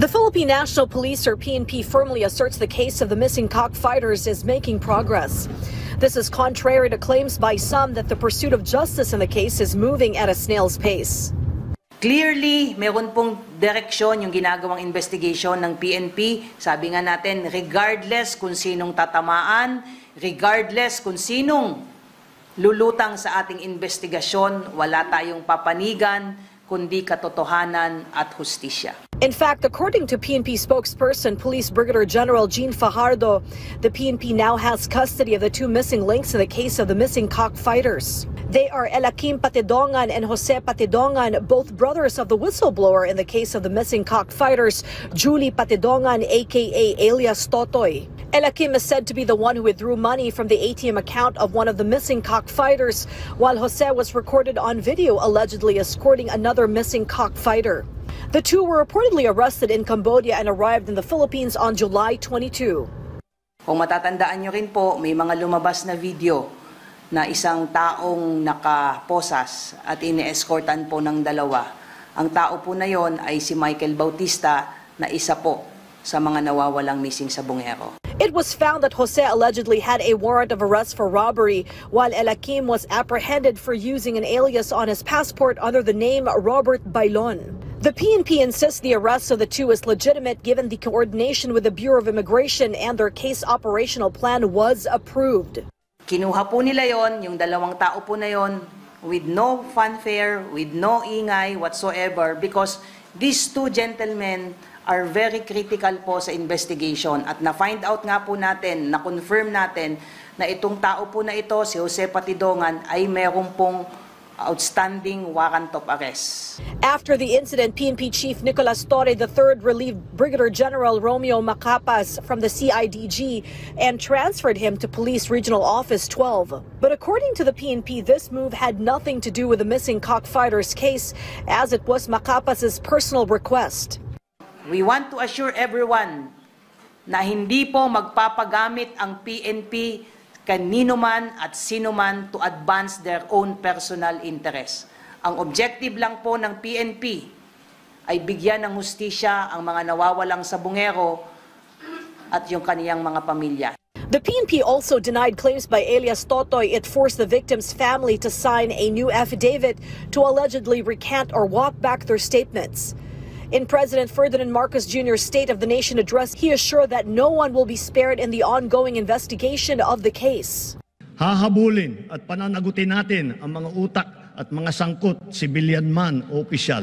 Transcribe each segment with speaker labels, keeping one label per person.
Speaker 1: The Philippine National Police, or PNP, firmly asserts the case of the missing cockfighters is making progress. This is contrary to claims by some that the pursuit of justice in the case is moving at a snail's pace.
Speaker 2: Clearly, meron pong direksyon yung ginagawang investigation ng PNP. Sabi nga natin, regardless kung sinong tatamaan, regardless kung sinong lulutang sa ating investigasyon, wala tayong papanigan, kundi katotohanan at hustisya.
Speaker 1: In fact, according to PNP spokesperson, Police Brigadier General Jean Fajardo, the PNP now has custody of the two missing links in the case of the missing cockfighters. They are Elakim Patidongan and Jose Patidongan, both brothers of the whistleblower in the case of the missing cockfighters, Julie Patidongan, aka alias Totoy. Elakim is said to be the one who withdrew money from the ATM account of one of the missing cockfighters, while Jose was recorded on video allegedly escorting another missing cockfighter. The two were reportedly arrested in Cambodia and arrived in the Philippines on July 22.
Speaker 2: Kung matatandaan nyo rin po, may mga lumabas na video na isang taong nakaposas at ine-escortan po ng dalawa. Ang tao po na yon ay si Michael Bautista na isa po sa mga nawawalang missing sa Bungero.
Speaker 1: It was found that Jose allegedly had a warrant of arrest for robbery, while Elakim was apprehended for using an alias on his passport under the name Robert Bailon. The PNP insists the arrest of the two is legitimate given the coordination with the Bureau of Immigration and their case operational plan was approved.
Speaker 2: Kinuha po nila yon, yung dalawang tao po na yon, with no fanfare, with no ingay whatsoever, because these two gentlemen are very critical po sa investigation at na-find out nga po natin, na-confirm natin na itong tao po na ito, si Jose Patidongan, ay meron pong outstanding warrant of arrest.
Speaker 1: After the incident, PNP Chief Nicolas Torre III relieved Brigadier General Romeo Macapas from the CIDG and transferred him to Police Regional Office 12. But according to the PNP, this move had nothing to do with the missing cockfighters case, as it was Macapas's personal request.
Speaker 2: We want to assure everyone na hindi po magpapagamit ang PNP kanino man at sino man to advance their own personal interest. Ang objective lang po ng PNP ay bigyan ng hustisya ang mga nawawalang sa Bungero at yung kaniyang mga pamilya.
Speaker 1: The PNP also denied claims by alias Totoy it forced the victim's family to sign a new affidavit to allegedly recant or walk back their statements. In President Ferdinand Marcos Jr.'s State of the Nation address, he assured that no one will be spared in the ongoing investigation of the case.
Speaker 3: Hahabulin at pananagutin natin ang mga utak at mga sangkot, civilian man o opisyal.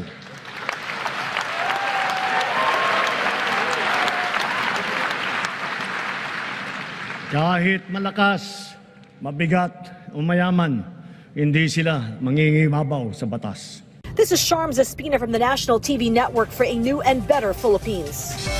Speaker 3: Kahit malakas, mabigat o mayaman, hindi sila mangingibabaw sa batas.
Speaker 1: This is Sharms Espina from the National TV Network for a new and better Philippines.